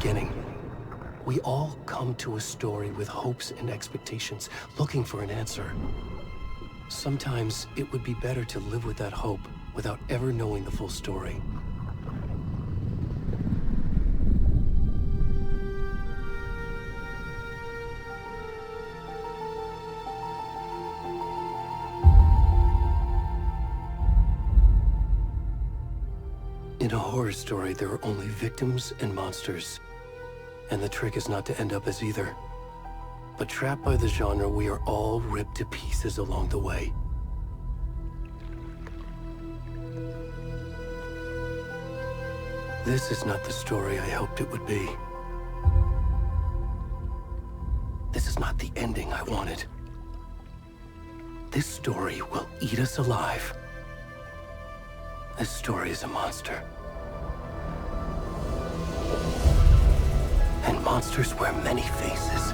beginning. We all come to a story with hopes and expectations, looking for an answer. Sometimes it would be better to live with that hope without ever knowing the full story. In a horror story, there are only victims and monsters. And the trick is not to end up as either. But trapped by the genre, we are all ripped to pieces along the way. This is not the story I hoped it would be. This is not the ending I wanted. This story will eat us alive. This story is a monster. And monsters wear many faces.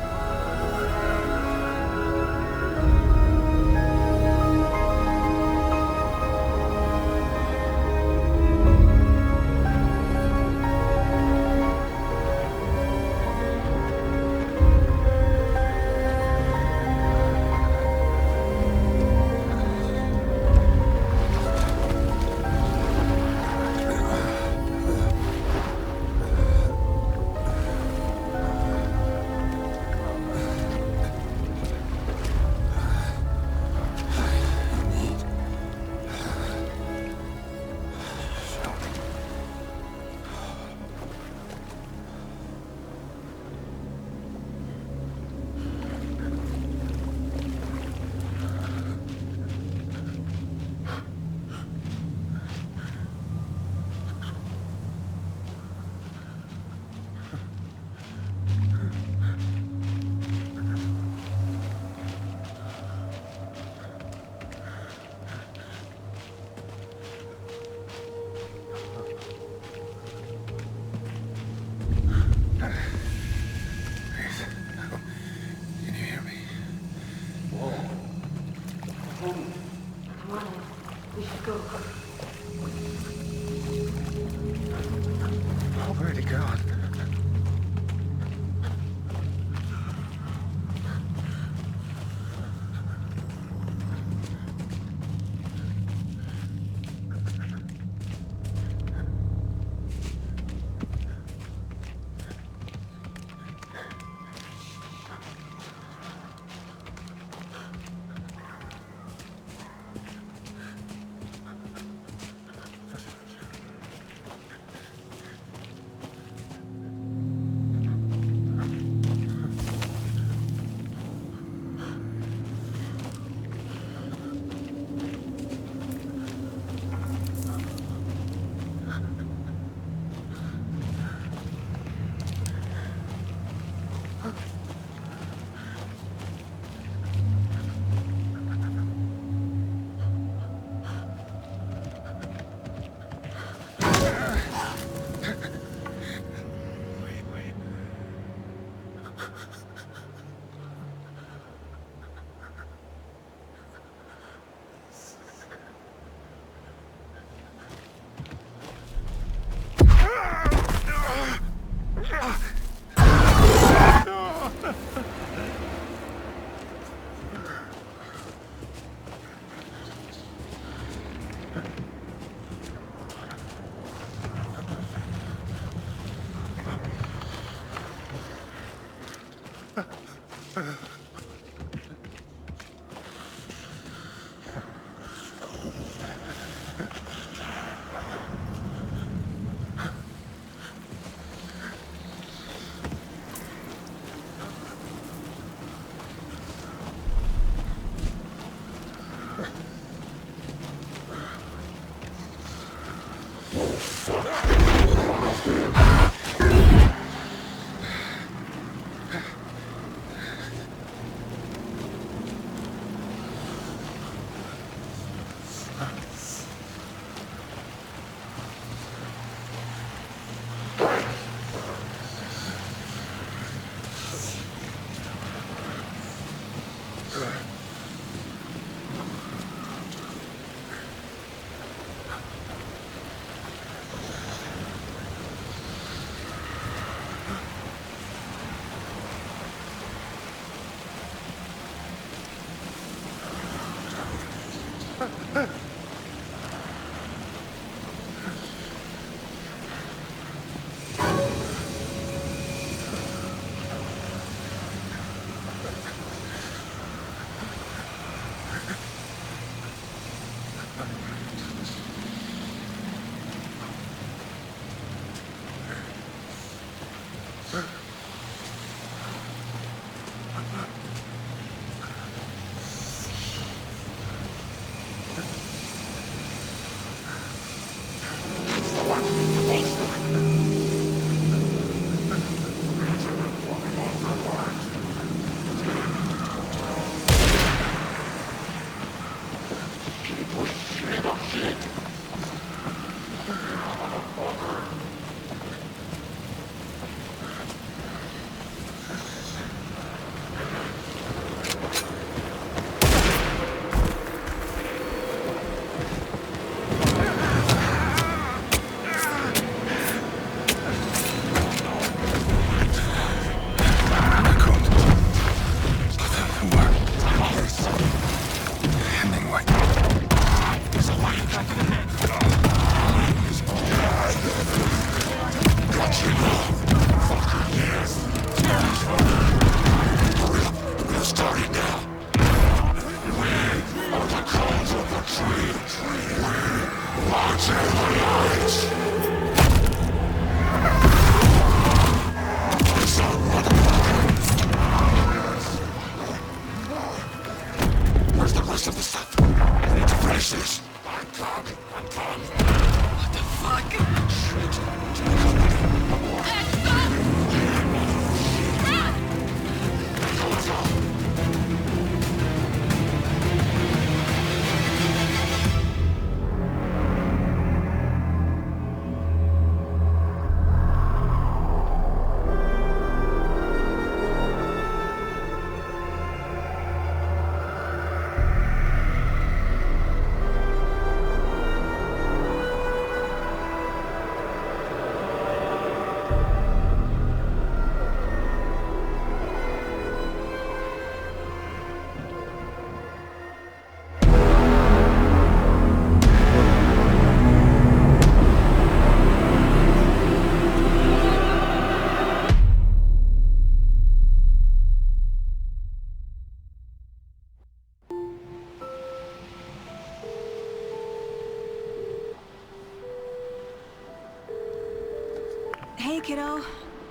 Hey, kiddo.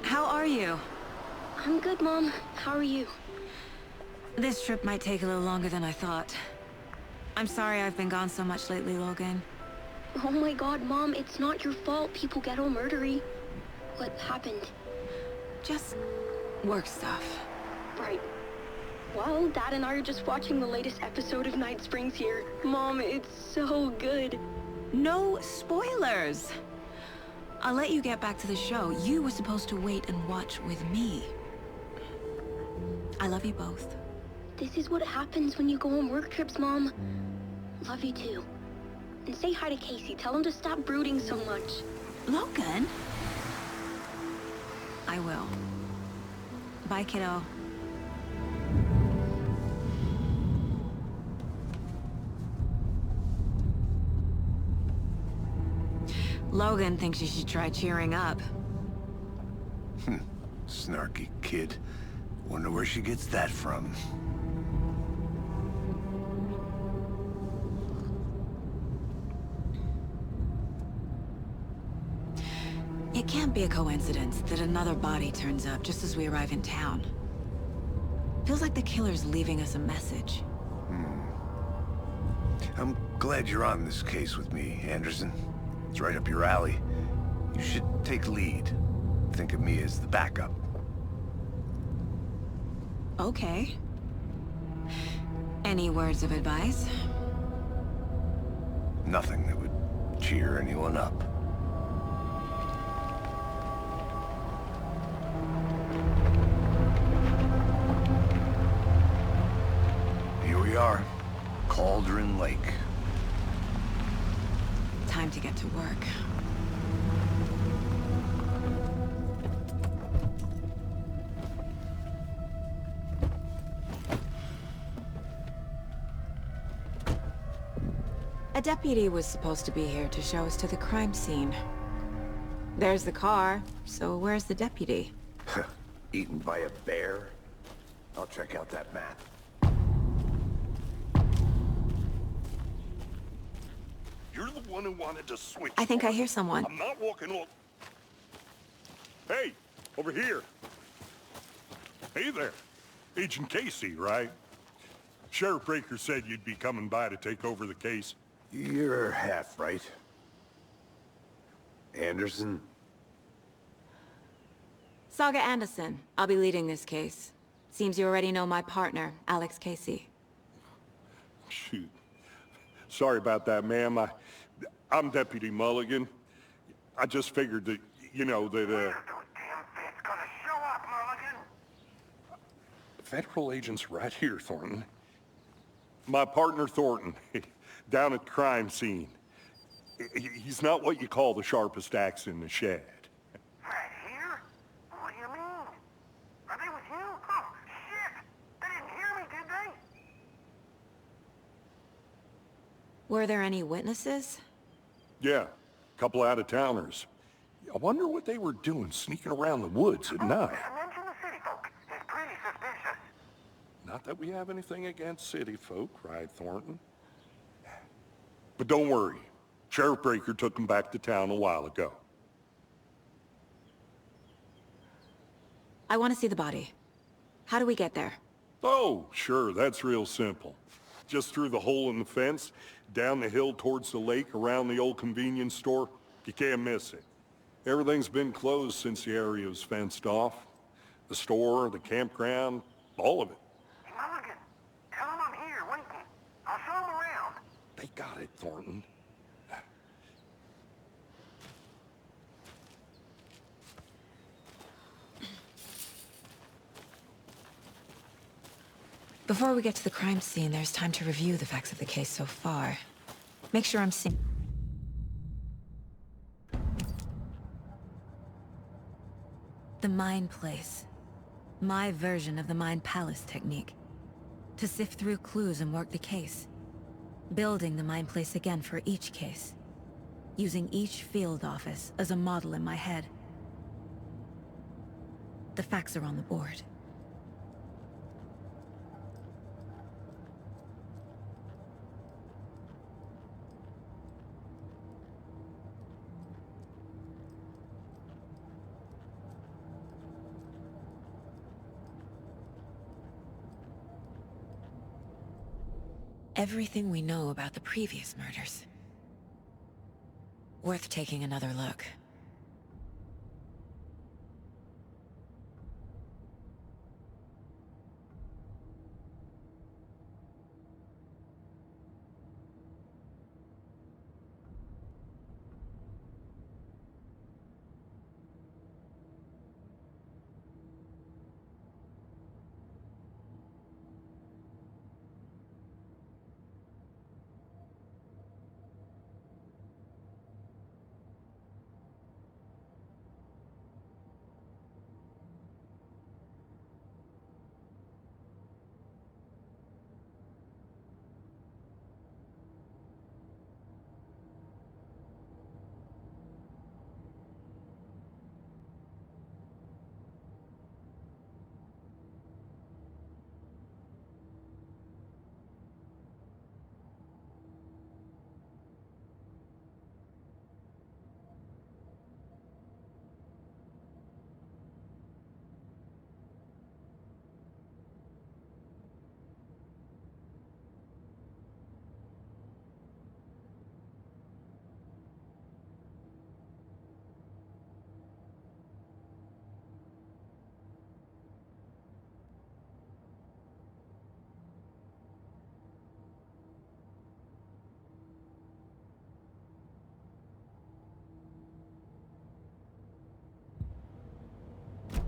How are you? I'm good, Mom. How are you? This trip might take a little longer than I thought. I'm sorry I've been gone so much lately, Logan. Oh my god, Mom, it's not your fault people get all murdery. What happened? Just work stuff. Right. Well, Dad and I are just watching the latest episode of Night Springs here. Mom, it's so good. No spoilers! I'll let you get back to the show. You were supposed to wait and watch with me. I love you both. This is what happens when you go on work trips, Mom. Love you too. And say hi to Casey. Tell him to stop brooding so much. Logan? I will. Bye, kiddo. Logan thinks you should try cheering up. Snarky kid. Wonder where she gets that from. It can't be a coincidence that another body turns up just as we arrive in town. Feels like the killer's leaving us a message. I'm glad you're on this case with me, Anderson. It's right up your alley. You should take lead. Think of me as the backup. Okay. Any words of advice? Nothing that would cheer anyone up. Here we are. Cauldron Lake. Time to get to work. A deputy was supposed to be here to show us to the crime scene. There's the car, so where's the deputy? Eaten by a bear? I'll check out that map. You're the one who wanted to switch. I think I hear someone. I'm not walking off. Hey, Over here. Hey there. Agent Casey, right? Sheriff Breaker said you'd be coming by to take over the case. You're half right. Anderson? Saga Anderson. I'll be leading this case. Seems you already know my partner, Alex Casey. Shoot. Sorry about that, ma'am. I'm Deputy Mulligan. I just figured that, you know, that, Those damn feds gonna show up, Mulligan. Federal agent's right here, Thornton. My partner, Thornton, down at the crime scene. He's not what you call the sharpest axe in the shed. Right here? What do you mean? Are they with you? Oh, shit! They didn't hear me, did they? Were there any witnesses? Yeah, couple out-of-towners. I wonder what they were doing sneaking around the woods at night. Mention the city folk. It's pretty suspicious. Not that we have anything against city folk, right, Thornton? But don't worry. Sheriff Breaker took them back to town a while ago. I want to see the body. How do we get there? Oh, sure, that's real simple. Just through the hole in the fence, down the hill towards the lake, around the old convenience store. You can't miss it. Everything's been closed since the area was fenced off. The store, the campground, all of it. Hey, Mulligan, tell them I'm here, waiting. I'll show them around. They got it, Thornton. Before we get to the crime scene, there's time to review the facts of the case so far. Make sure I'm seeing... The Mind Place. My version of the Mind Palace technique. To sift through clues and work the case. Building the Mind Place again for each case. Using each field office as a model in my head. The facts are on the board. Everything we know about the previous murders. Worth taking another look.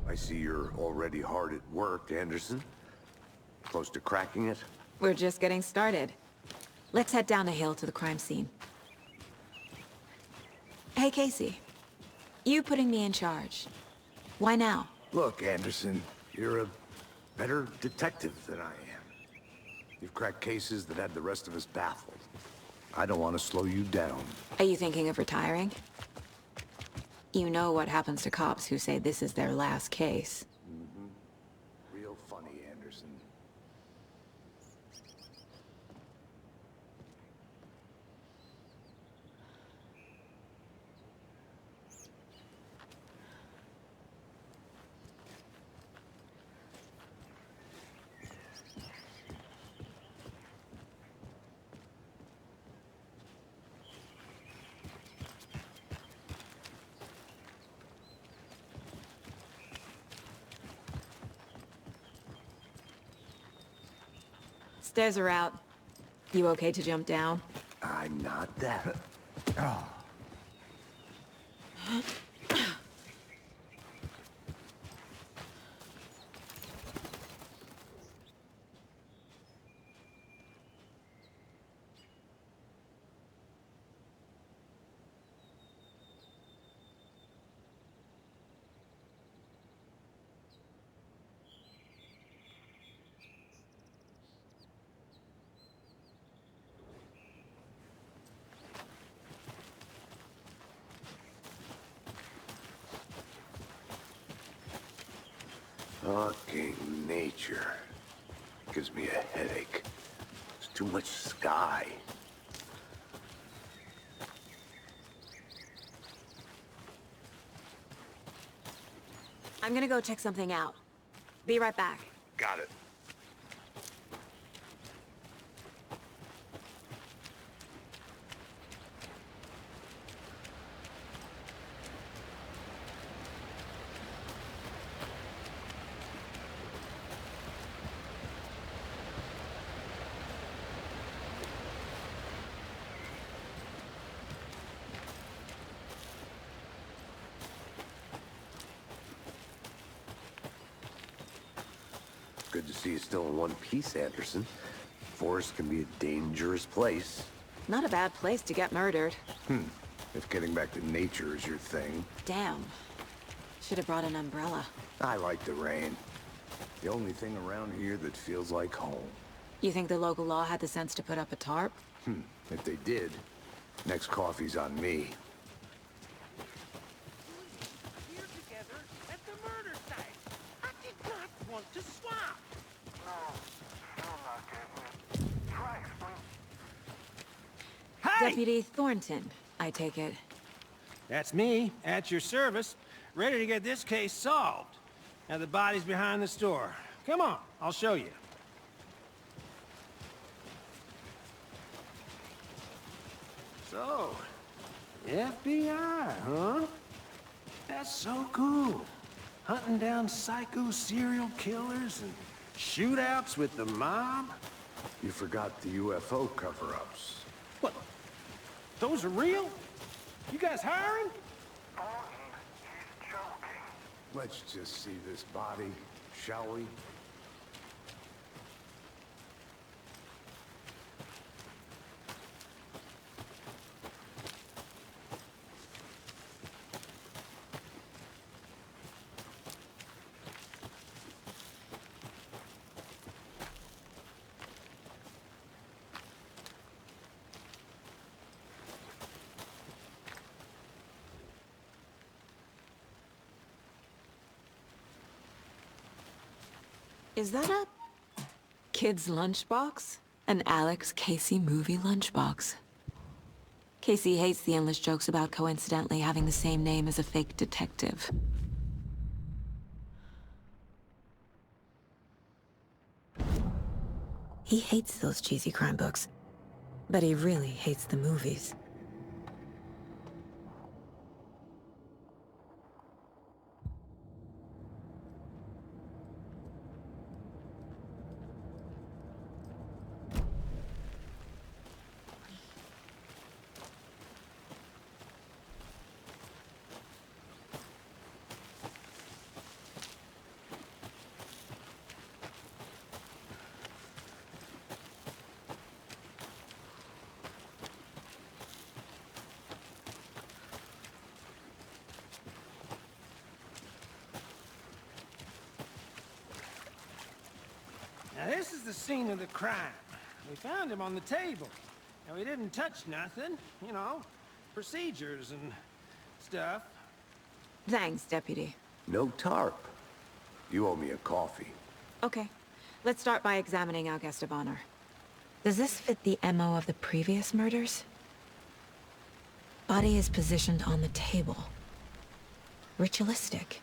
I see you're already hard at work, Anderson. Close to cracking it? We're just getting started. Let's head down the hill to the crime scene. Hey, Casey. You putting me in charge. Why now? Look, Anderson, you're a better detective than I am. You've cracked cases that had the rest of us baffled. I don't want to slow you down. Are you thinking of retiring? You know what happens to cops who say this is their last case. Real funny, Anderson. Stairs are out. You okay to jump down? I'm not that. Fucking nature. Gives me a headache. There's too much sky. I'm gonna go check something out. Be right back. Got it. Good to see you still in one piece, Anderson. Forest can be a dangerous place. Not a bad place to get murdered. If getting back to nature is your thing. Damn. Should have brought an umbrella. I like the rain. The only thing around here that feels like home. You think the local law had the sense to put up a tarp? If they did, next coffee's on me. Here together at the murder site. I did not want to swap. No, still not getting it. Try explain. Hey! Deputy Thornton, I take it. That's me, at your service, ready to get this case solved. Now the body's behind the store. Come on, I'll show you. So, FBI, huh? That's so cool. Hunting down psycho serial killers and shootouts with the mob. You forgot the UFO cover-ups. What? Those are real? You guys hiring? Thornton, he's joking. Let's just see this body, shall we? Is that a kid's lunchbox? An Alex Casey movie lunchbox. Casey hates the endless jokes about coincidentally having the same name as a fake detective. He hates those cheesy crime books, but he really hates the movies. Now this is the scene of the crime. We found him on the table. And we didn't touch nothing, you know, procedures and stuff. Thanks, Deputy. No tarp. You owe me a coffee. Okay, let's start by examining our guest of honor. Does this fit the MO of the previous murders? Body is positioned on the table. Ritualistic.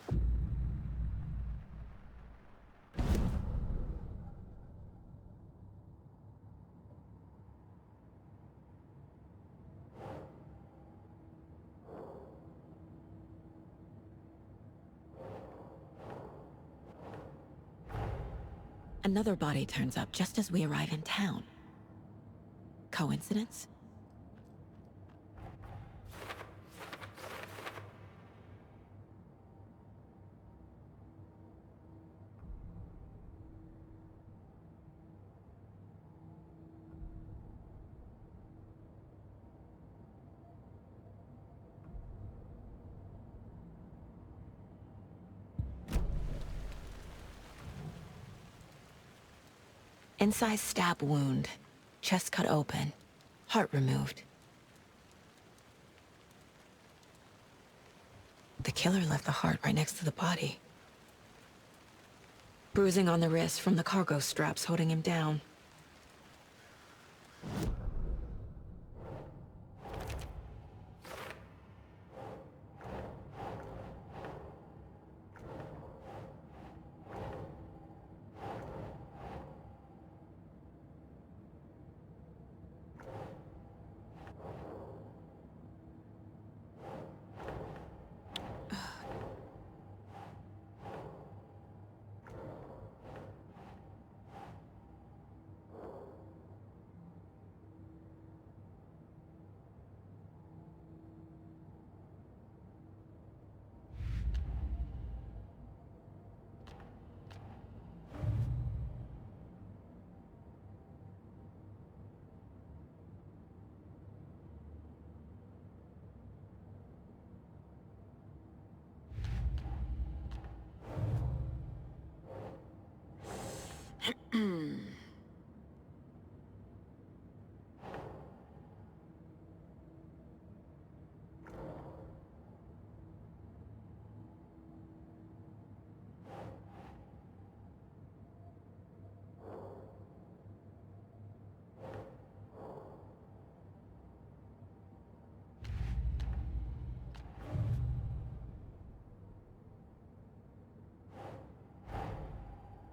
Another body turns up just as we arrive in town. Coincidence? Incised stab wound. Chest cut open. Heart removed. The killer left the heart right next to the body. Bruising on the wrist from the cargo straps holding him down.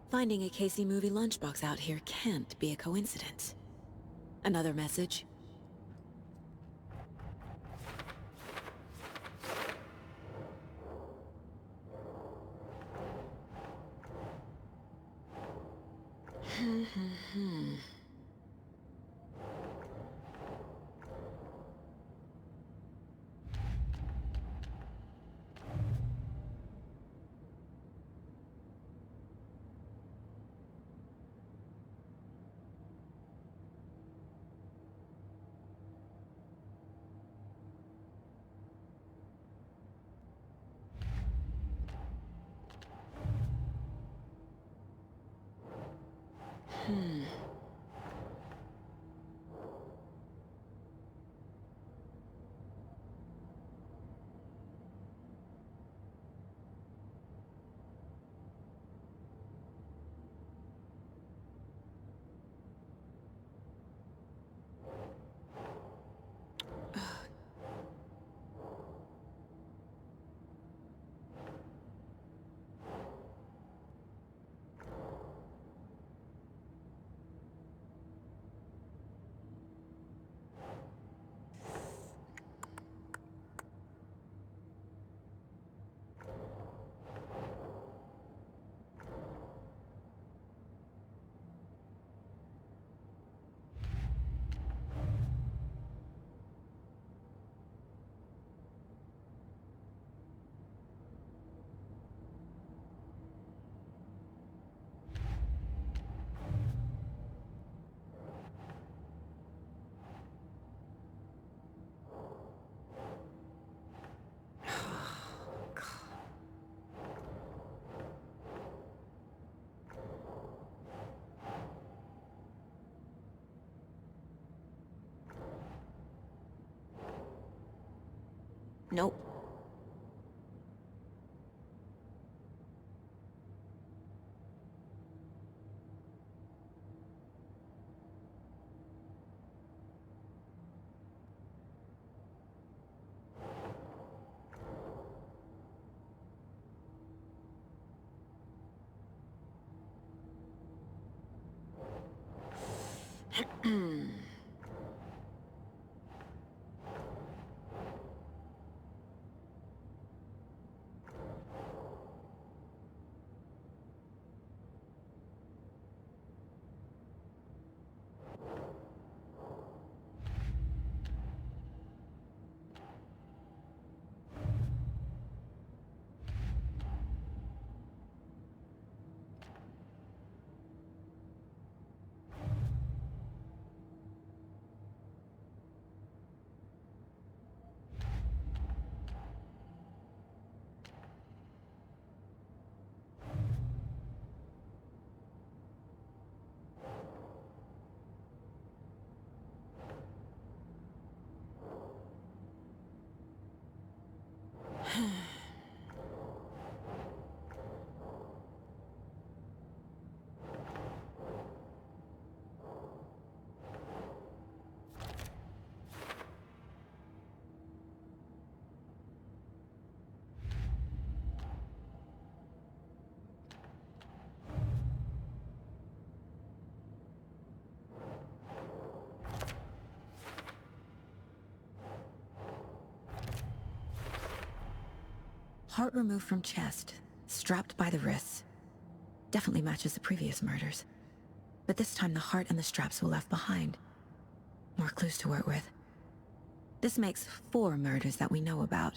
Finding a Casey movie lunchbox out here can't be a coincidence. Another message. Nope. Heart removed from chest, strapped by the wrists. Definitely matches the previous murders. But this time the heart and the straps were left behind. More clues to work with. This makes 4 murders that we know about.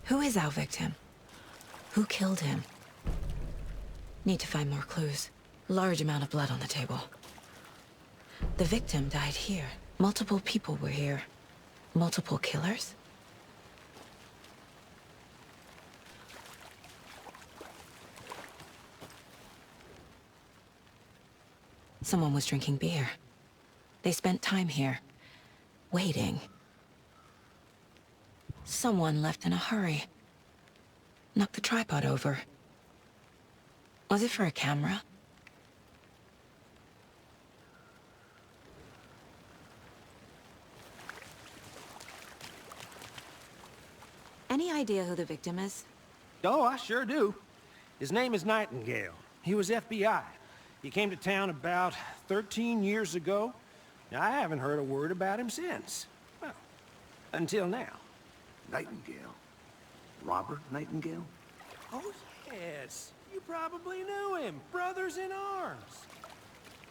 Who is our victim? Who killed him? Need to find more clues. Large amount of blood on the table. The victim died here. Multiple people were here. Multiple killers? Someone was drinking beer. They spent time here, waiting. Someone left in a hurry. Knocked the tripod over. Was it for a camera? Any idea who the victim is? Oh, I sure do. His name is Nightingale. He was FBI. He came to town about 13 years ago. Now, I haven't heard a word about him since. Well, until now. Nightingale? Robert Nightingale? Oh, yes. You probably knew him. Brothers in arms.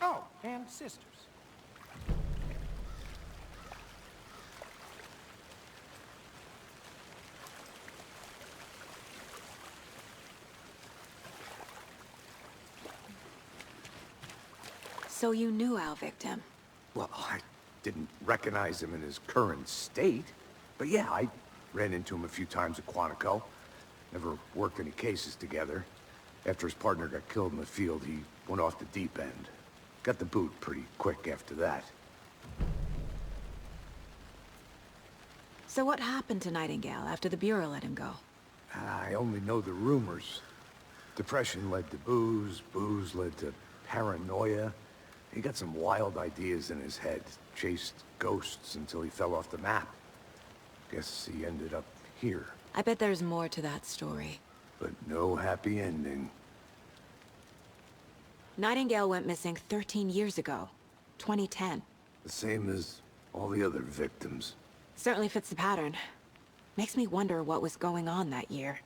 Oh, and sisters. So you knew our victim? Well, I didn't recognize him in his current state. But yeah, I ran into him a few times at Quantico. Never worked any cases together. After his partner got killed in the field, he went off the deep end. Got the boot pretty quick after that. So what happened to Nightingale after the Bureau let him go? I only know the rumors. Depression led to booze, booze led to paranoia. He got some wild ideas in his head, chased ghosts until he fell off the map. Guess he ended up here. I bet there's more to that story. But no happy ending. Nightingale went missing 13 years ago, 2010. The same as all the other victims. Certainly fits the pattern. Makes me wonder what was going on that year.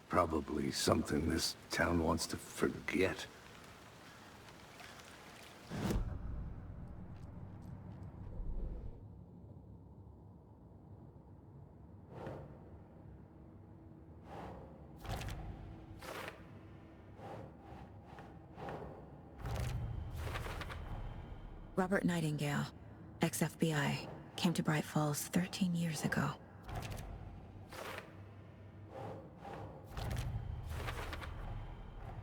Probably something this town wants to forget. Robert Nightingale, ex-FBI, came to Bright Falls 13 years ago.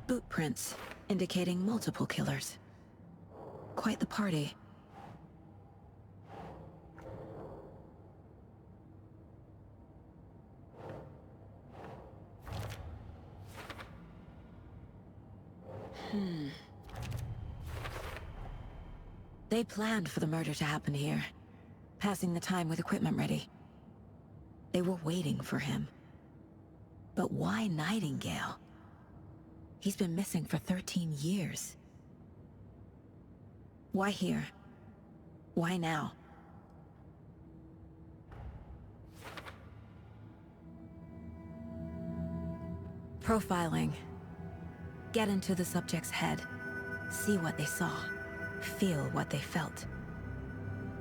Boot prints indicating multiple killers. Quite the party. They planned for the murder to happen here, passing the time with equipment ready. They were waiting for him. But why Nightingale? He's been missing for 13 years. Why here? Why now? Profiling. Get into the subject's head. See what they saw. Feel what they felt.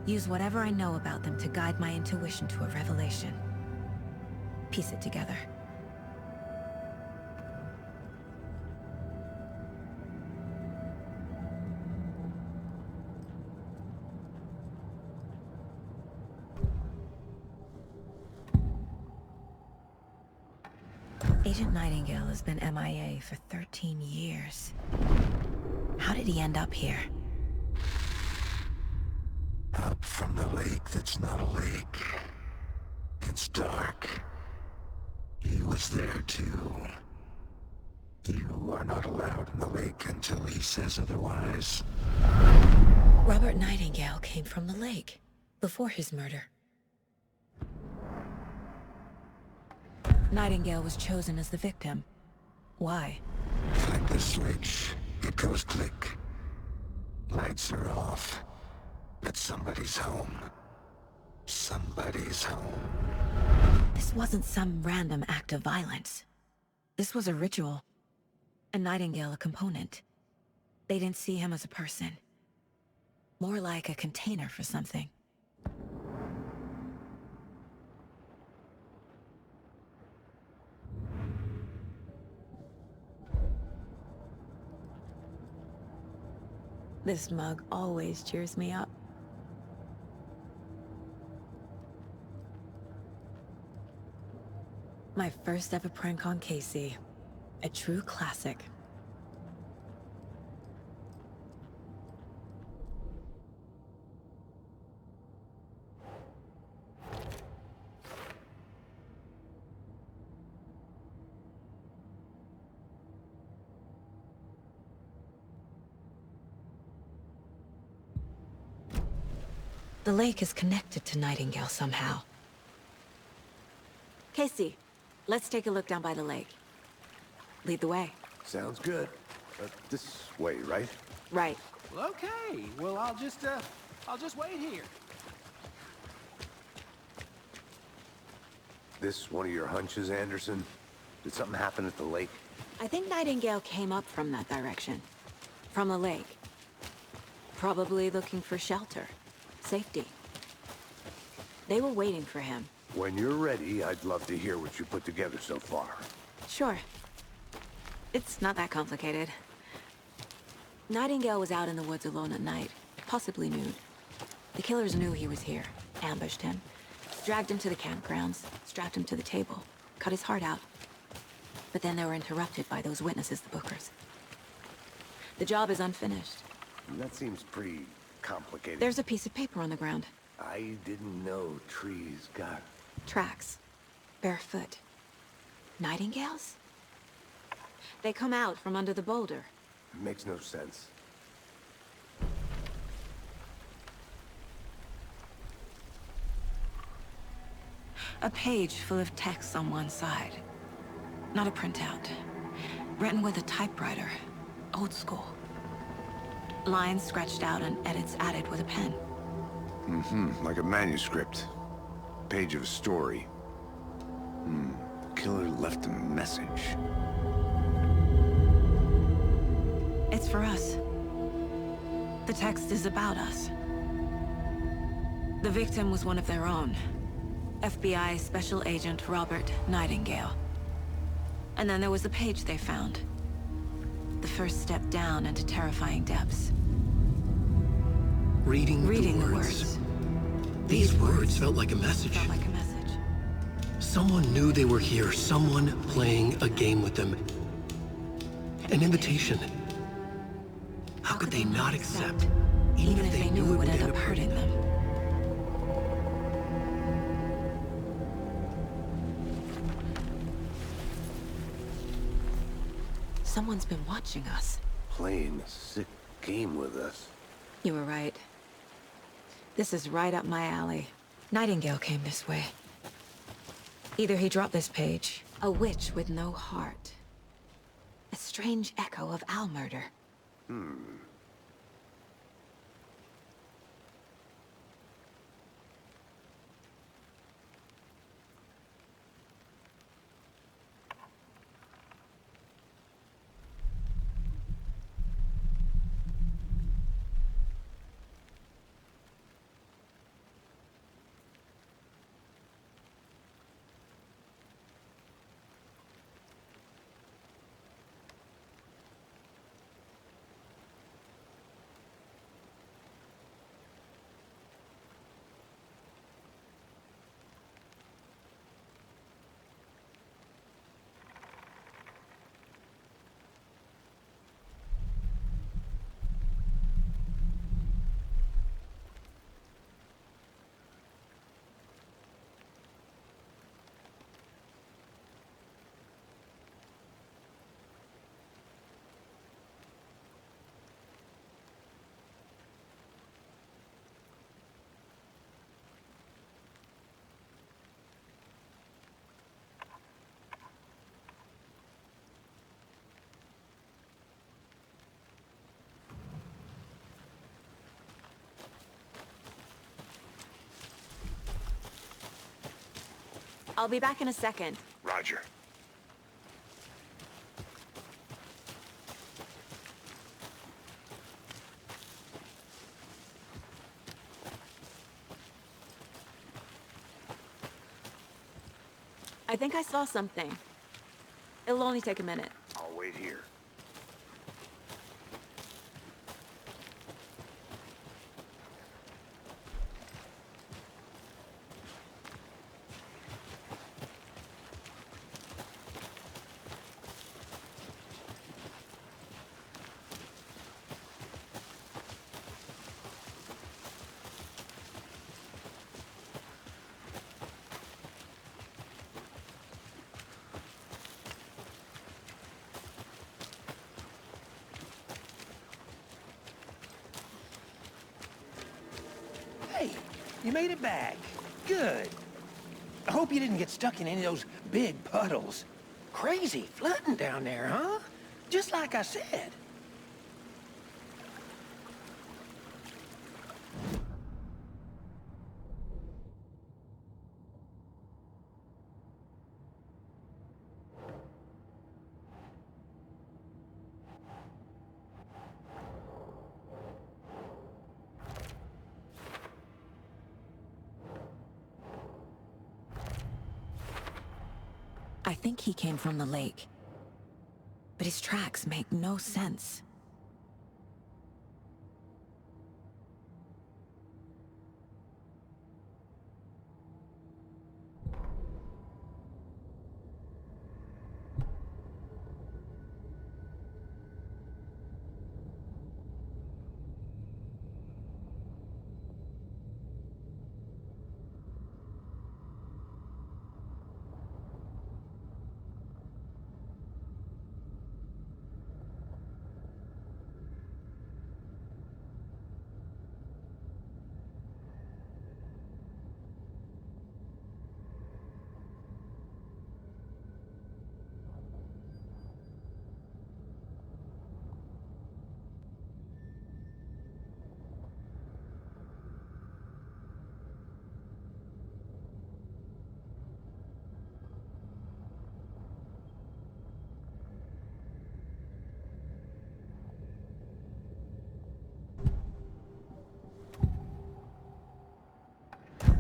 Use whatever I know about them to guide my intuition to a revelation. Piece it together. Agent Nightingale has been MIA for 13 years. How did he end up here? Up from the lake that's not a lake. It's dark. He was there too. You are not allowed in the lake until he says otherwise. Robert Nightingale came from the lake, before his murder. Nightingale was chosen as the victim. Why? Like the switch, it goes click. Lights are off. But somebody's home. Somebody's home. This wasn't some random act of violence. This was a ritual. And Nightingale a component. They didn't see him as a person. More like a container for something. This mug always cheers me up. My first ever prank on Casey. A true classic. The lake is connected to Nightingale somehow. Casey, let's take a look down by the lake. Lead the way. Sounds good. This way, right? Right. Well, okay. Well, I'll just wait here. This one of your hunches, Anderson? Did something happen at the lake? I think Nightingale came up from that direction. From the lake. Probably looking for shelter. Safety. They were waiting for him. When you're ready, I'd love to hear what you put together so far. Sure. It's not that complicated. Nightingale was out in the woods alone at night, possibly nude. The killers knew he was here, ambushed him, dragged him to the campgrounds, strapped him to the table, cut his heart out. But then they were interrupted by those witnesses, the Bookers. The job is unfinished. That seems pretty complicated. There's a piece of paper on the ground. I didn't know trees got... Tracks. Barefoot. Nightingales? They come out from under the boulder. Makes no sense. A page full of text on one side. Not a printout. Written with a typewriter. Old school. Lines scratched out and edits added with a pen. Like a manuscript. Page of a story. Killer left a message. It's for us. The text is about us. The victim was one of their own. FBI Special Agent Robert Nightingale. And then there was the page they found. The first step down into terrifying depths. Reading the words. These words felt like a message. Felt like a message. Someone knew they were here, someone playing a game with them. An invitation. How could they not accept, even if they knew it would end up hurting them? Someone's been watching us. Playing a sick game with us. You were right. This is right up my alley. Nightingale came this way. Either he dropped this page, a witch with no heart. A strange echo of Al murder. I'll be back in a second. Roger. I think I saw something. It'll only take a minute. I'll wait here. Hey, you made it back. Good. I hope you didn't get stuck in any of those big puddles. Crazy flooding down there, huh? Just like I said. I think he came from the lake. But his tracks make no sense.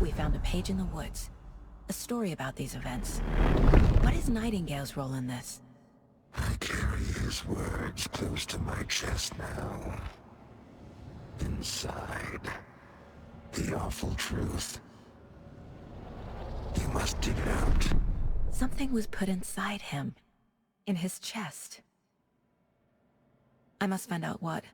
We found a page in the woods. A story about these events. What is Nightingale's role in this? I carry his words close to my chest now. Inside, the awful truth. You must dig it out. Something was put inside him. In his chest. I must find out what.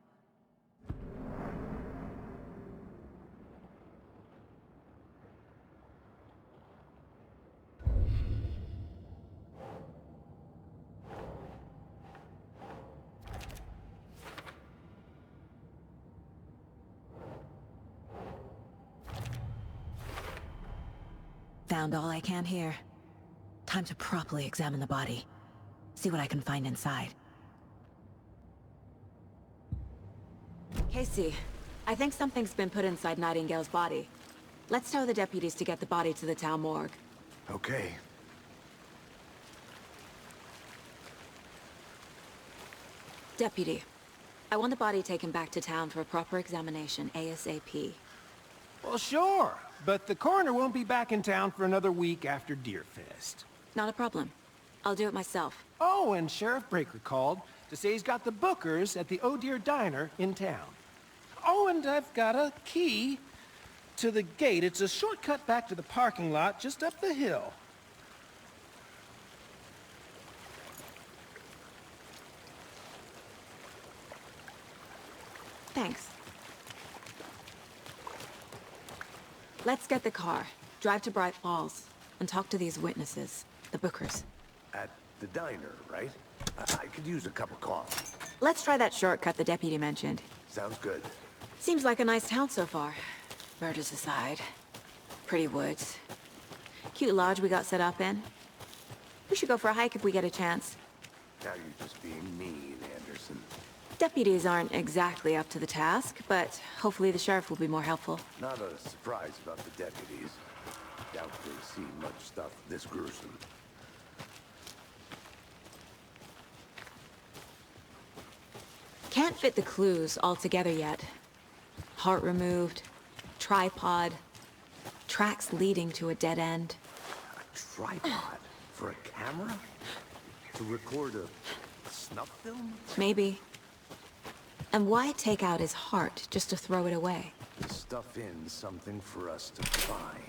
Found all I can here. Time to properly examine the body. See what I can find inside. Casey, I think something's been put inside Nightingale's body. Let's tell the deputies to get the body to the town morgue. Okay. Deputy, I want the body taken back to town for a proper examination ASAP. Well, sure, but the coroner won't be back in town for another week after Deerfest. Not a problem. I'll do it myself. Oh, and Sheriff Breaker called to say he's got the Bookers at the Oh Dear Diner in town. Oh, and I've got a key to the gate. It's a shortcut back to the parking lot just up the hill. Thanks. Let's get the car, drive to Bright Falls, and talk to these witnesses, the Bookers. At the diner, right? I could use a cup of coffee. Let's try that shortcut the deputy mentioned. Sounds good. Seems like a nice town so far. Murders aside. Pretty woods. Cute lodge we got set up in. We should go for a hike if we get a chance. Now you're just being mean, Anderson. Deputies aren't exactly up to the task, but hopefully the sheriff will be more helpful. Not a surprise about the deputies. Doubt they see much stuff this gruesome. Can't fit the clues all together yet. Heart removed, tripod, tracks leading to a dead end. A tripod? For a camera? To record a snuff film? Maybe. And why take out his heart just to throw it away? Stuff in something for us to find.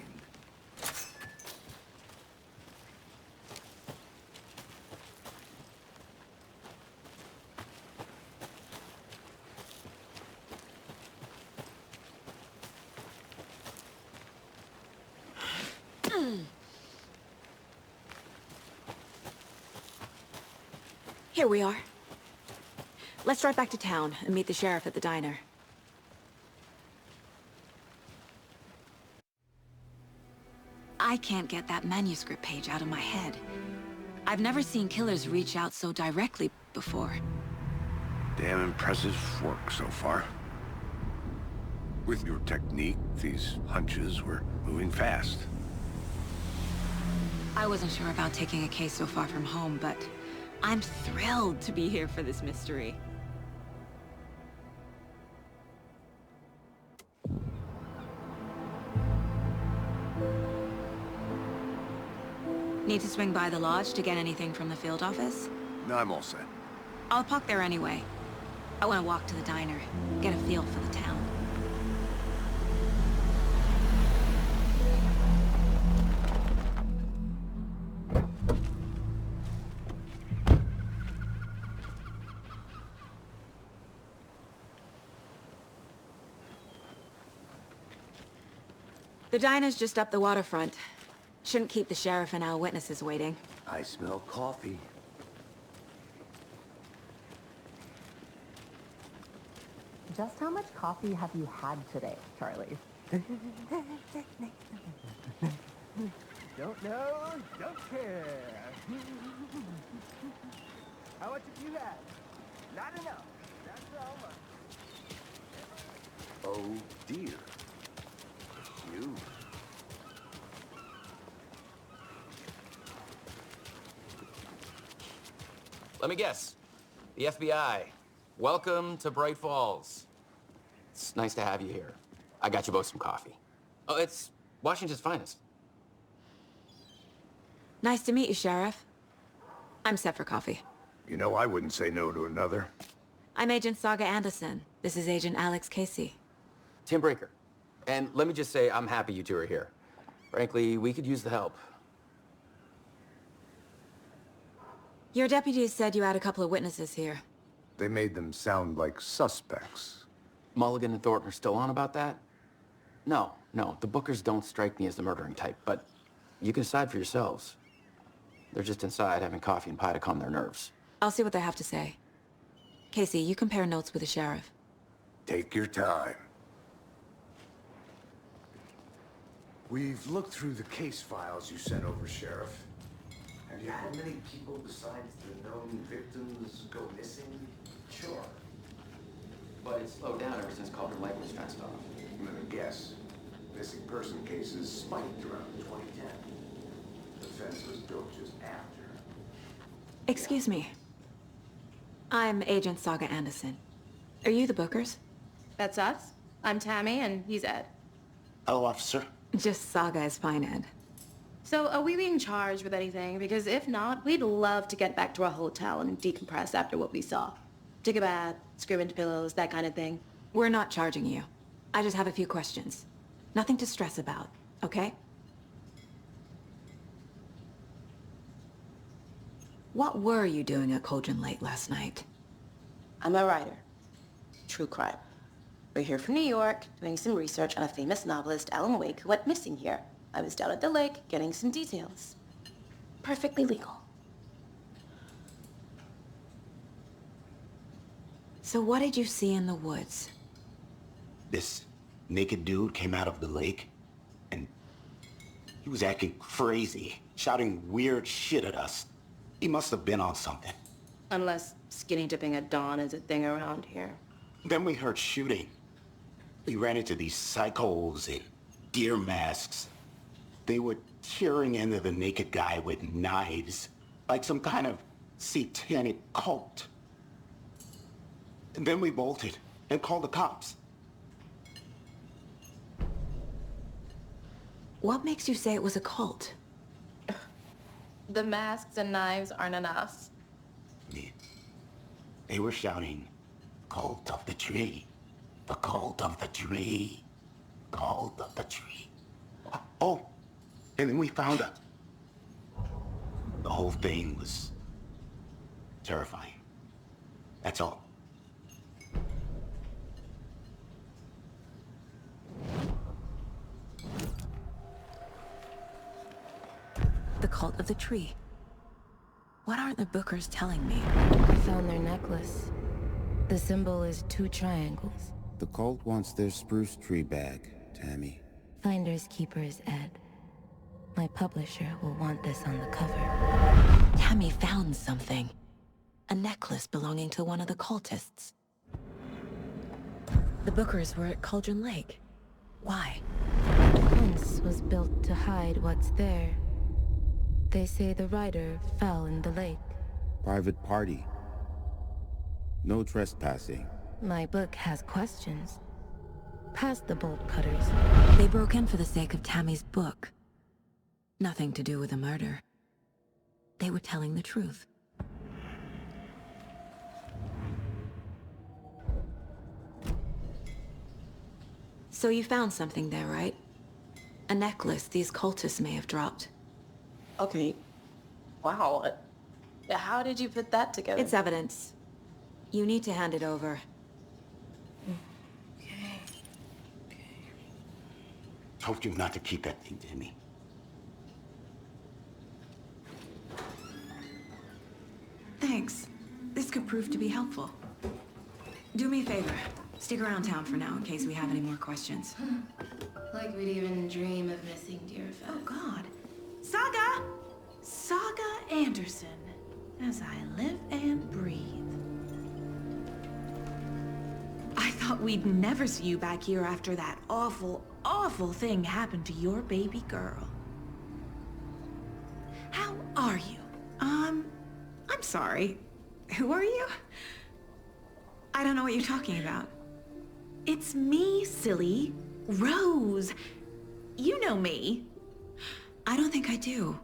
Here we are. Let's drive back to town and meet the sheriff at the diner. I can't get that manuscript page out of my head. I've never seen killers reach out so directly before. Damn impressive work so far. With your technique, these hunches were moving fast. I wasn't sure about taking a case so far from home, but I'm thrilled to be here for this mystery. Need to swing by the lodge to get anything from the field office? No, I'm all set. I'll park there anyway. I want to walk to the diner, get a feel for the town. The diner's just up the waterfront. Shouldn't keep the sheriff and our witnesses waiting. I smell coffee. Just how much coffee have you had today, Charlie? Don't know, don't care. How much have you had? Not enough. That's all much. Oh dear. You. Let me guess. The FBI. Welcome to Bright Falls. It's nice to have you here. I got you both some coffee. Oh, it's Washington's finest. Nice to meet you, Sheriff. I'm set for coffee. You know, I wouldn't say no to another. I'm Agent Saga Anderson. This is Agent Alex Casey. Tim Breaker. And let me just say, I'm happy you two are here. Frankly, we could use the help. Your deputies said you had a couple of witnesses here. They made them sound like suspects. Mulligan and Thornton are still on about that? No, the Bookers don't strike me as the murdering type, but you can decide for yourselves. They're just inside having coffee and pie to calm their nerves. I'll see what they have to say. Casey, you compare notes with the sheriff. Take your time. We've looked through the case files you sent over, Sheriff. Have you had many people besides the known victims go missing? Sure. But it's slowed down ever since Calder Lake was fenced off. I'm gonna guess. Missing person cases spiked around 2010. The fence was built just after. Excuse me. I'm Agent Saga Anderson. Are you the Bookers? That's us. I'm Tammy, and he's Ed. Hello, officer. Just Saga is fine, Ed. So, are we being charged with anything? Because if not, we'd love to get back to our hotel and decompress after what we saw. Take a bath, scream into pillows, that kind of thing. We're not charging you. I just have a few questions. Nothing to stress about, okay? What were you doing at Cauldron Lake last night? I'm a writer. True crime. We're here from New York, doing some research on a famous novelist, Alan Wake, who went missing here. I was down at the lake, getting some details. Perfectly legal. So what did you see in the woods? This naked dude came out of the lake, and he was acting crazy, shouting weird shit at us. He must have been on something. Unless skinny dipping at dawn is a thing around here. Then we heard shooting. We ran into these psychos in deer masks. They were tearing into the naked guy with knives, like some kind of satanic cult. And then we bolted and called the cops. What makes you say it was a cult? The masks and knives aren't enough. They were shouting, "Cult of the tree, the cult of the tree, cult of the tree." Oh, and then we found out. The whole thing was terrifying. That's all. The cult of the tree. What aren't the Bookers telling me? I found their necklace. The symbol is 2 triangles. The cult wants their spruce tree back, Tammy. Finders keepers, Ed. My publisher will want this on the cover. Tammy found something. A necklace belonging to one of the cultists. The Bookers were at Cauldron Lake. Why? Once was built to hide what's there. They say the rider fell in the lake. Private party. No trespassing. My book has questions. Past the bolt cutters. They broke in for the sake of Tammy's book. Nothing to do with the murder. They were telling the truth. So you found something there, right? A necklace these cultists may have dropped. Okay. Wow. How did you put that together? It's evidence. You need to hand it over. Told you not to keep that thing to me. Thanks. This could prove to be helpful. Do me a favor. Stick around town for now in case we have any more questions. Like we'd even dream of missing Deerfest. Oh, God. Saga! Saga Anderson. As I live and breathe. I thought we'd never see you back here after that awful, awful thing happened to your baby girl. How are you? I'm sorry. Who are you? I don't know what you're talking about. It's me, silly. Rose. You know me. I don't think I do.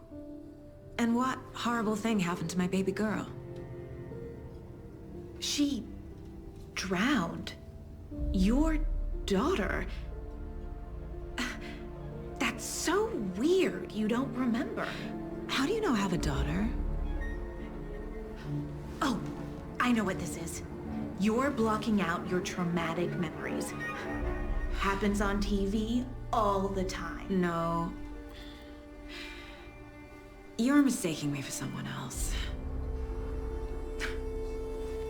And what horrible thing happened to my baby girl? She drowned. Your daughter. That's so weird you don't remember. How do you know I have a daughter? Oh, I know what this is. You're blocking out your traumatic memories. Happens on TV all the time. No. You're mistaking me for someone else.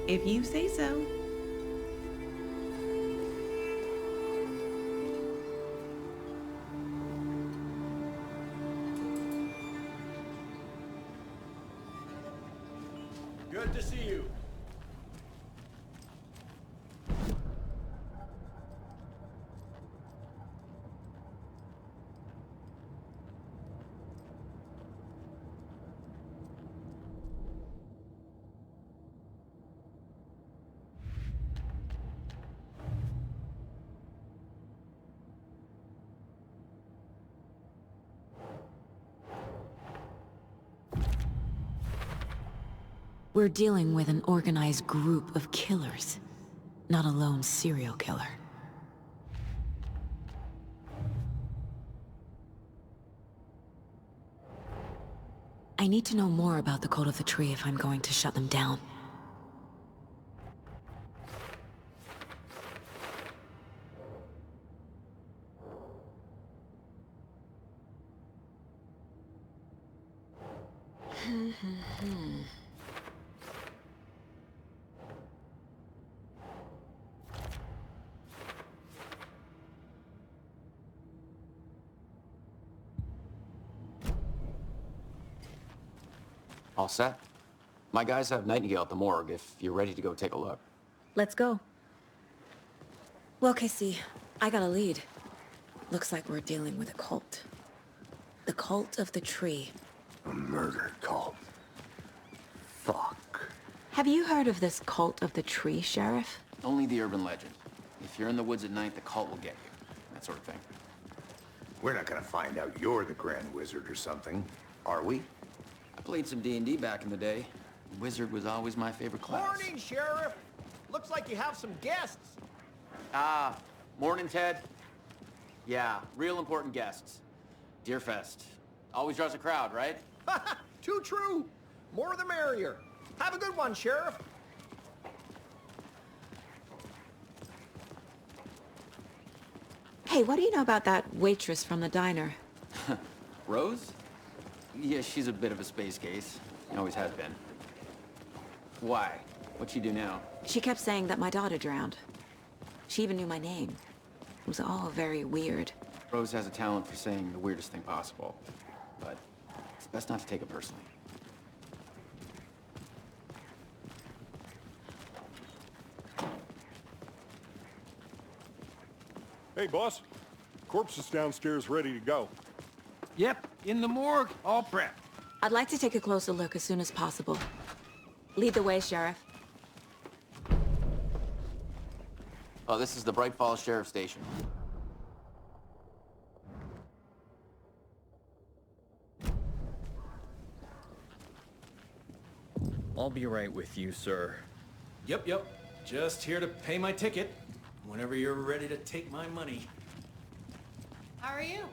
If you say so. Good to see you. We're dealing with an organized group of killers, not a lone serial killer. I need to know more about the Cult of the Tree if I'm going to shut them down. All set? My guys have Nightingale at the morgue if you're ready to go take a look. Let's go. Well, Casey, I got a lead. Looks like we're dealing with a cult. The cult of the tree. A murder cult. Fuck. Have you heard of this cult of the tree, Sheriff? Only the urban legend. If you're in the woods at night, the cult will get you. That sort of thing. We're not gonna find out you're the Grand Wizard or something, are we? I played some D&D back in the day. Wizard was always my favorite class. Morning, Sheriff! Looks like you have some guests. Ah, morning, Ted. Yeah, real important guests. Deerfest. Always draws a crowd, right? Too true. More the merrier. Have a good one, Sheriff. Hey, what do you know about that waitress from the diner? Rose? Yeah, she's a bit of a space case. Always has been. Why? What'd she do now? She kept saying that my daughter drowned. She even knew my name. It was all very weird. Rose has a talent for saying the weirdest thing possible. But it's best not to take it personally. Hey, boss. Corpse is downstairs ready to go. Yep, in the morgue, all prepped. I'd like to take a closer look as soon as possible. Lead the way, Sheriff. Oh, this is the Bright Falls Sheriff Station. I'll be right with you, sir. Yep. Just here to pay my ticket. Whenever you're ready to take my money. How are you?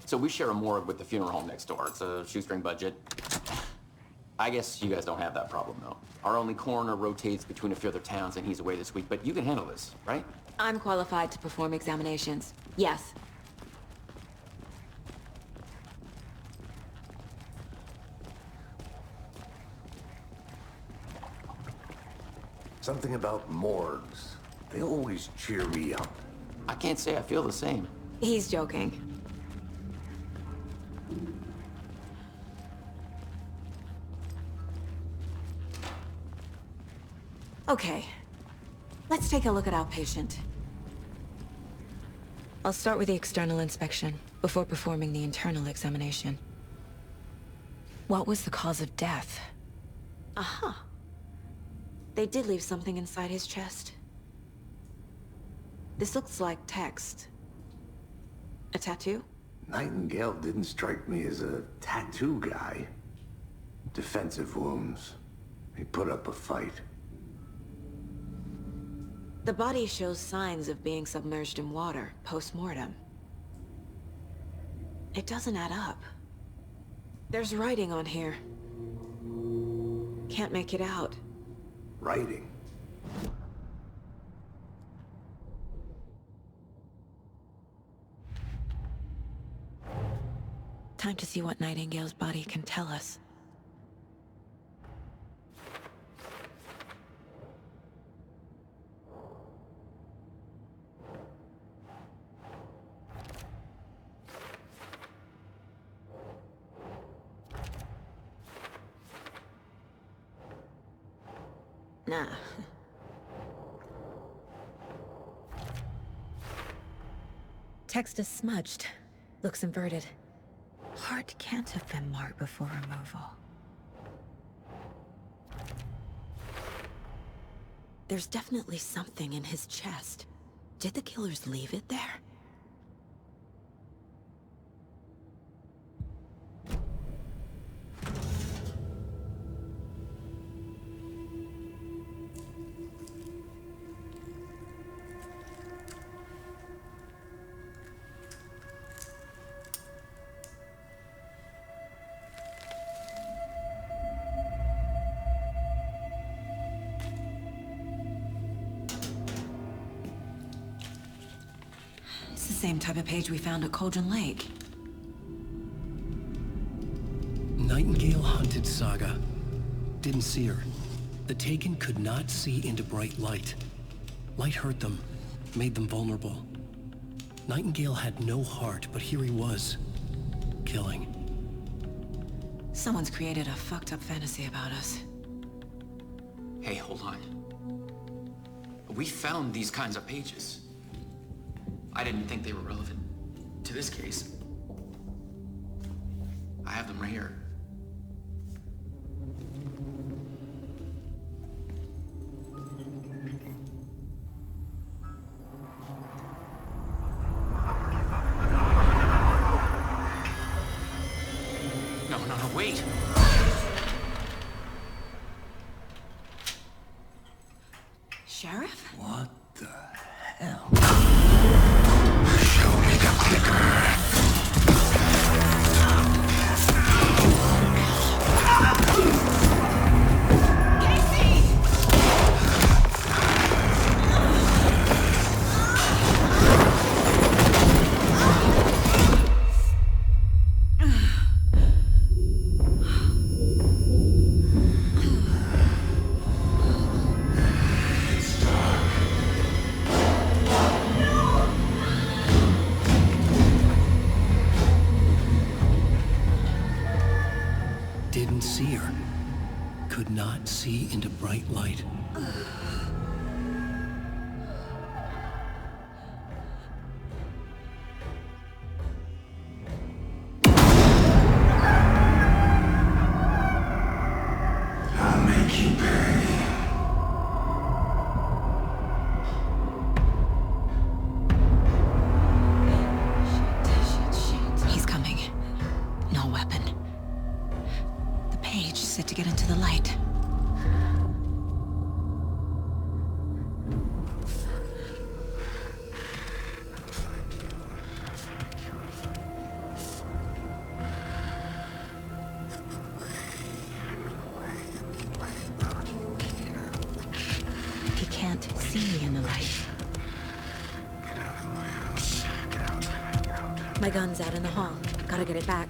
So we share a morgue with the funeral home next door. It's a shoestring budget. I guess you guys don't have that problem, though. Our only coroner rotates between a few other towns, and he's away this week, but you can handle this, right? I'm qualified to perform examinations. Yes. Something about morgues. They always cheer me up. I can't say I feel the same. He's joking. Okay. Let's take a look at our patient. I'll start with the external inspection before performing the internal examination. What was the cause of death? Aha. They did leave something inside his chest. This looks like text. A tattoo? Nightingale didn't strike me as a tattoo guy. Defensive wounds. He put up a fight. The body shows signs of being submerged in water, post-mortem. It doesn't add up. There's writing on here. Can't make it out. Writing? Time to see what Nightingale's body can tell us. Nah. Text is smudged. Looks inverted. Heart can't have been marked before removal. There's definitely something in his chest. Did the killers leave it there? Same type of page we found at Cauldron Lake. Nightingale hunted Saga. Didn't see her. The Taken could not see into bright light. Light hurt them, made them vulnerable. Nightingale had no heart, but here he was, killing. Someone's created a fucked up fantasy about us. Hey, hold on. We found these kinds of pages. I didn't think they were relevant to this case. I have them right here. No, wait! Sheriff? What the hell? Show me the clicker. Didn't see her. Could not see into bright light. I'll make you pay. He's coming. No weapon. The page set to get into the light. He can't see me in the light. My gun's out in the hall. Gotta get it back.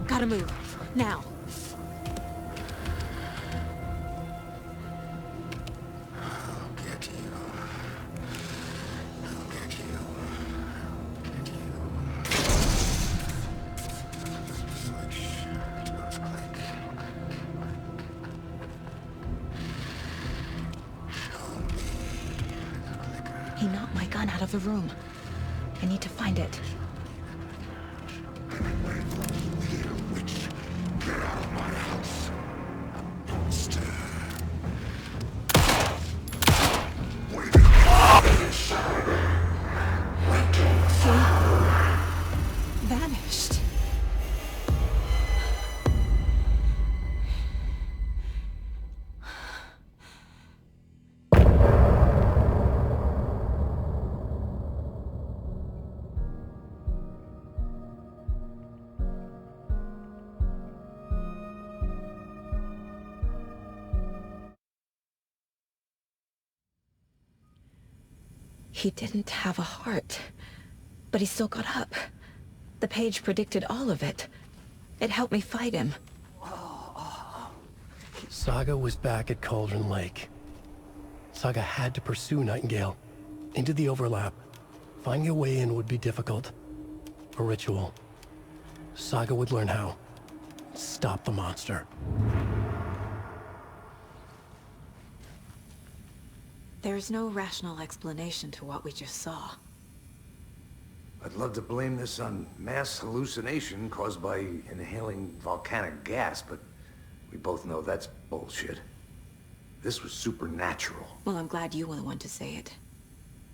Gotta move. Now. He knocked my gun out of the room. I need to find it. Get out of my house. Monster. Vanished. He didn't have a heart, but he still got up. The page predicted all of it. It helped me fight him. Saga was back at Cauldron Lake. Saga had to pursue Nightingale. Into the overlap. Finding a way in would be difficult. A ritual. Saga would learn how. Stop the monster. There's no rational explanation to what we just saw. I'd love to blame this on mass hallucination caused by inhaling volcanic gas, but we both know that's bullshit. This was supernatural. Well, I'm glad you were the one to say it.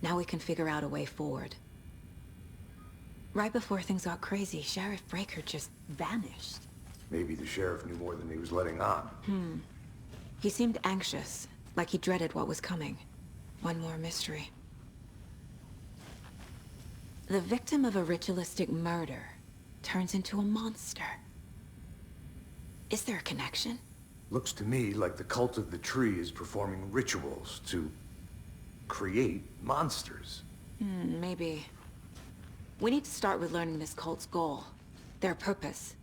Now we can figure out a way forward. Right before things got crazy, Sheriff Breaker just vanished. Maybe the sheriff knew more than he was letting on. He seemed anxious, like he dreaded what was coming. One more mystery. The victim of a ritualistic murder turns into a monster. Is there a connection? Looks to me like the cult of the tree is performing rituals to create monsters. Maybe. We need to start with learning this cult's goal. Their purpose.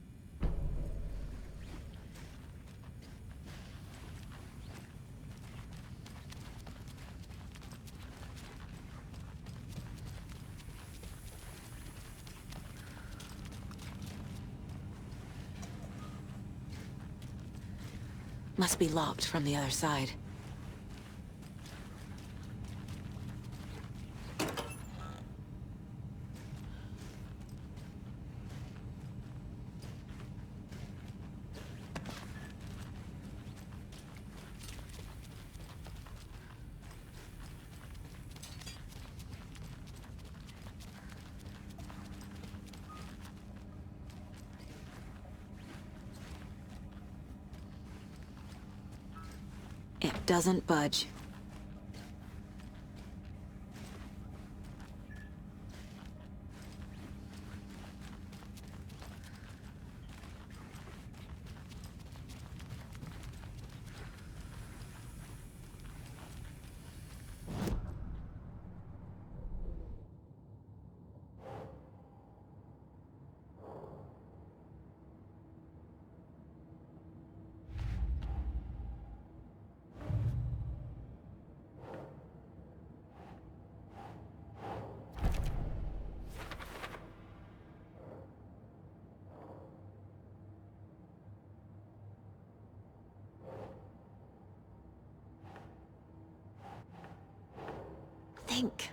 Must be locked from the other side. It doesn't budge. Think.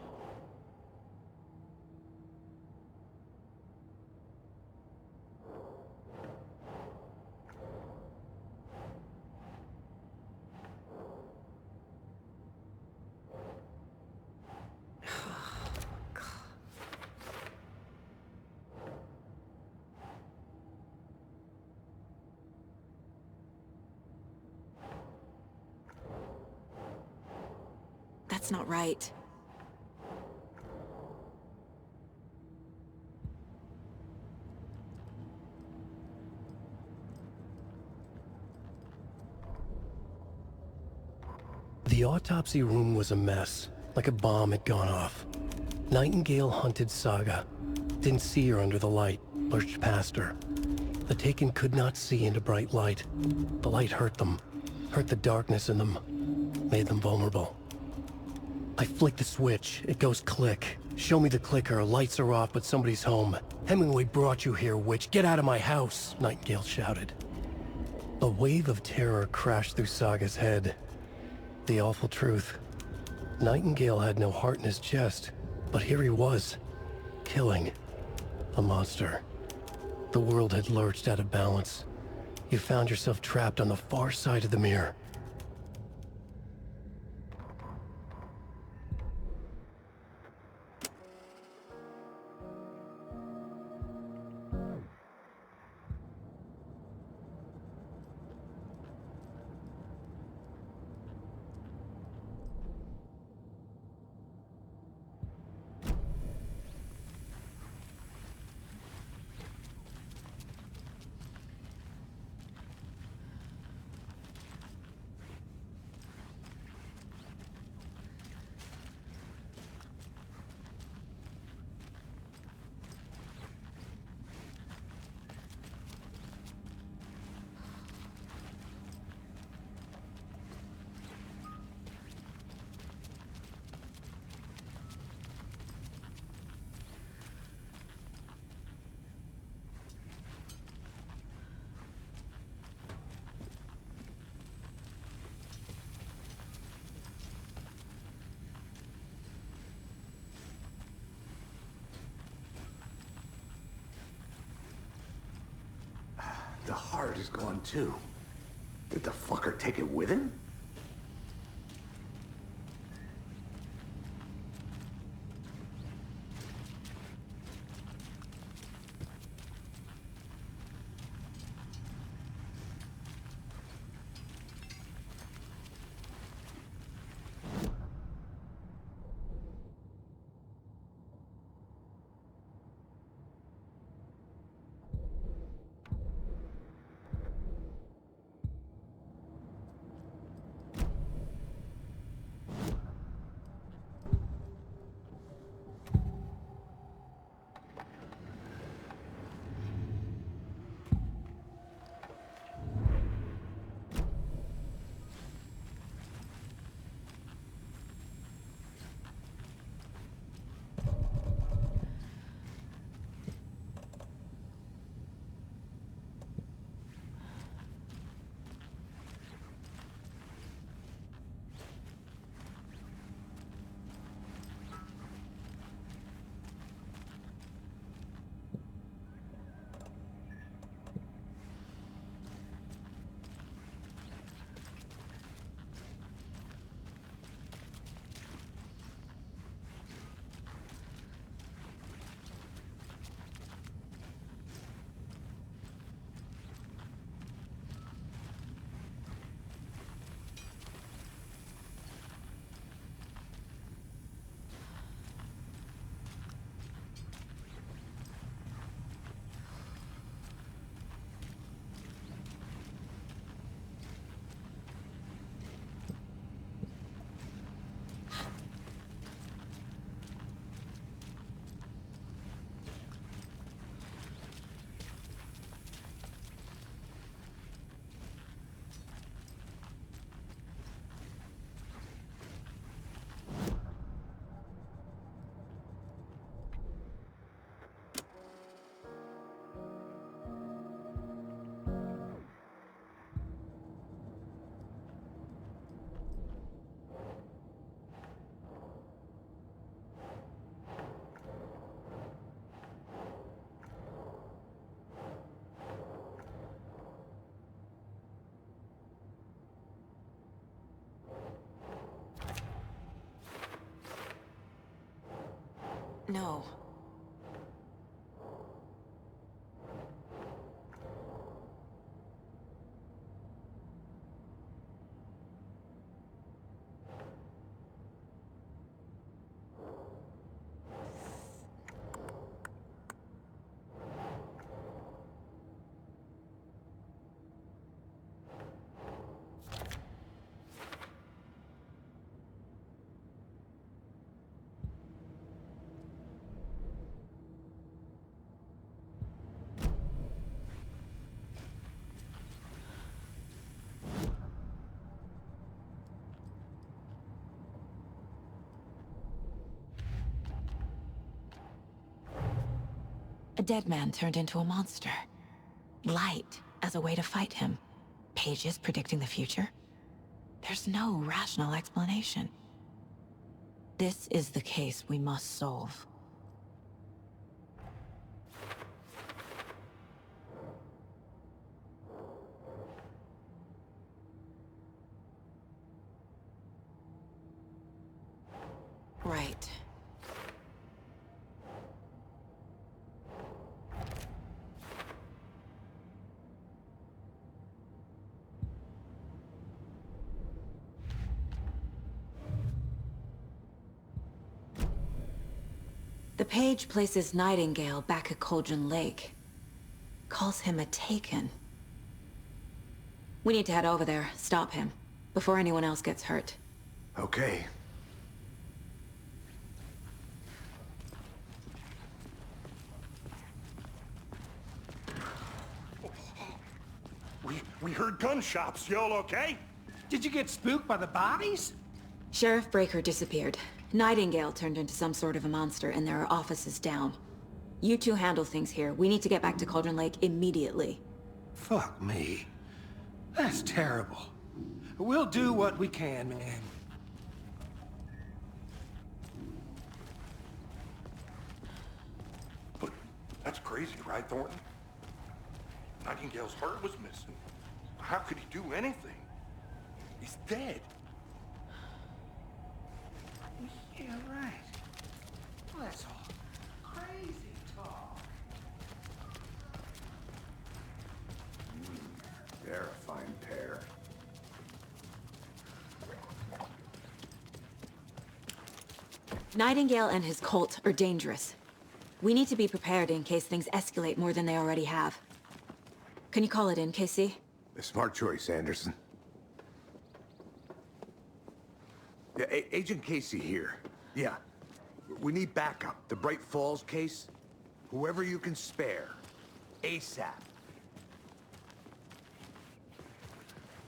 That's not right. The autopsy room was a mess, like a bomb had gone off. Nightingale hunted Saga. Didn't see her under the light, lurched past her. The Taken could not see into bright light. The light hurt them, hurt the darkness in them, made them vulnerable. I flick the switch, it goes click. Show me the clicker, lights are off, but somebody's home. Hemingway brought you here, witch. Get out of my house, Nightingale shouted. A wave of terror crashed through Saga's head. The awful truth. Nightingale had no heart in his chest, but here he was, killing a monster. The world had lurched out of balance. You found yourself trapped on the far side of the mirror. The heart is gone too. Did the fucker take it with him? No. A dead man turned into a monster. Light as a way to fight him. Pages predicting the future? There's no rational explanation. This is the case we must solve. Right. The page places Nightingale back at Cauldron Lake. Calls him a Taken. We need to head over there, stop him, before anyone else gets hurt. Okay. We heard gunshots. Y'all okay? Did you get spooked by the bodies? Sheriff Breaker disappeared. Nightingale turned into some sort of a monster, and there are offices down. You two handle things here. We need to get back to Cauldron Lake immediately. Fuck me. That's terrible. We'll do what we can, man. But that's crazy, right, Thornton? Nightingale's heart was missing. How could he do anything? He's dead. Yeah, right. Well, that's all crazy talk. They're a fine pair. Nightingale and his cult are dangerous. We need to be prepared in case things escalate more than they already have. Can you call it in, KC? A smart choice, Anderson. Yeah, Agent Casey here. Yeah. We need backup. The Bright Falls case? Whoever you can spare. ASAP.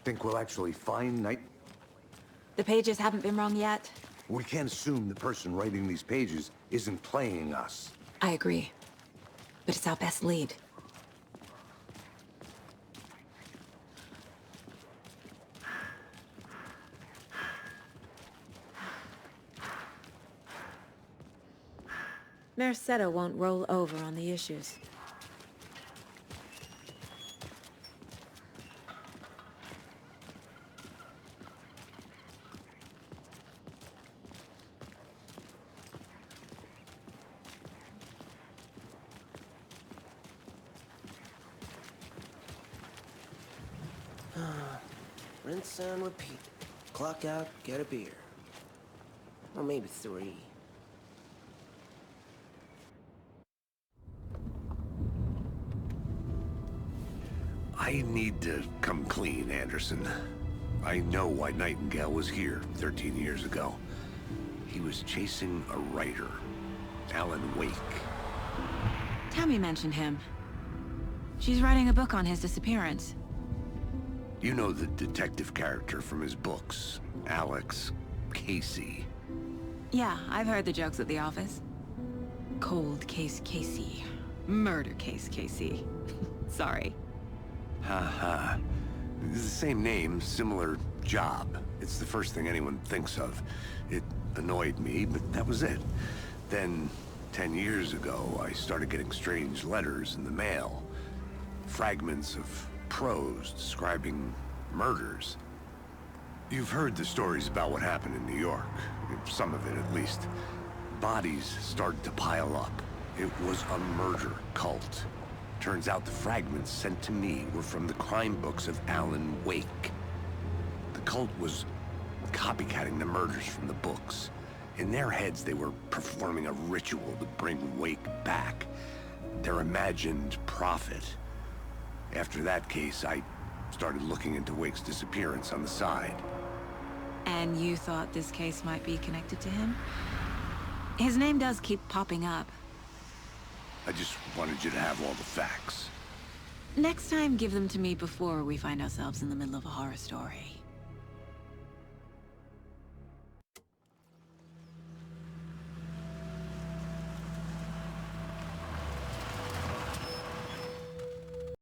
Think we'll actually find Night... The pages haven't been wrong yet? We can't assume the person writing these pages isn't playing us. I agree. But it's our best lead. Merced won't roll over on the issues. Rinse and repeat. Clock out, get a beer. Or maybe 3. I need to come clean, Anderson. I know why Nightingale was here 13 years ago. He was chasing a writer, Alan Wake. Tammy mentioned him. She's writing a book on his disappearance. You know the detective character from his books, Alex Casey. Yeah, I've heard the jokes at the office. Cold case Casey. Murder case Casey. Sorry. Ha. It's the same name, similar job. It's the first thing anyone thinks of. It annoyed me, but that was it. Then, 10 years ago, I started getting strange letters in the mail. Fragments of prose describing murders. You've heard the stories about what happened in New York. Some of it, at least. bodies started to pile up. It was a murder cult. Turns out the fragments sent to me were from the crime books of Alan Wake. The cult was copycatting the murders from the books. In their heads, they were performing a ritual to bring Wake back. Their imagined prophet. After that case, I started looking into Wake's disappearance on the side. And you thought this case might be connected to him? His name does keep popping up. I just wanted you to have all the facts. Next time, give them to me before we find ourselves in the middle of a horror story.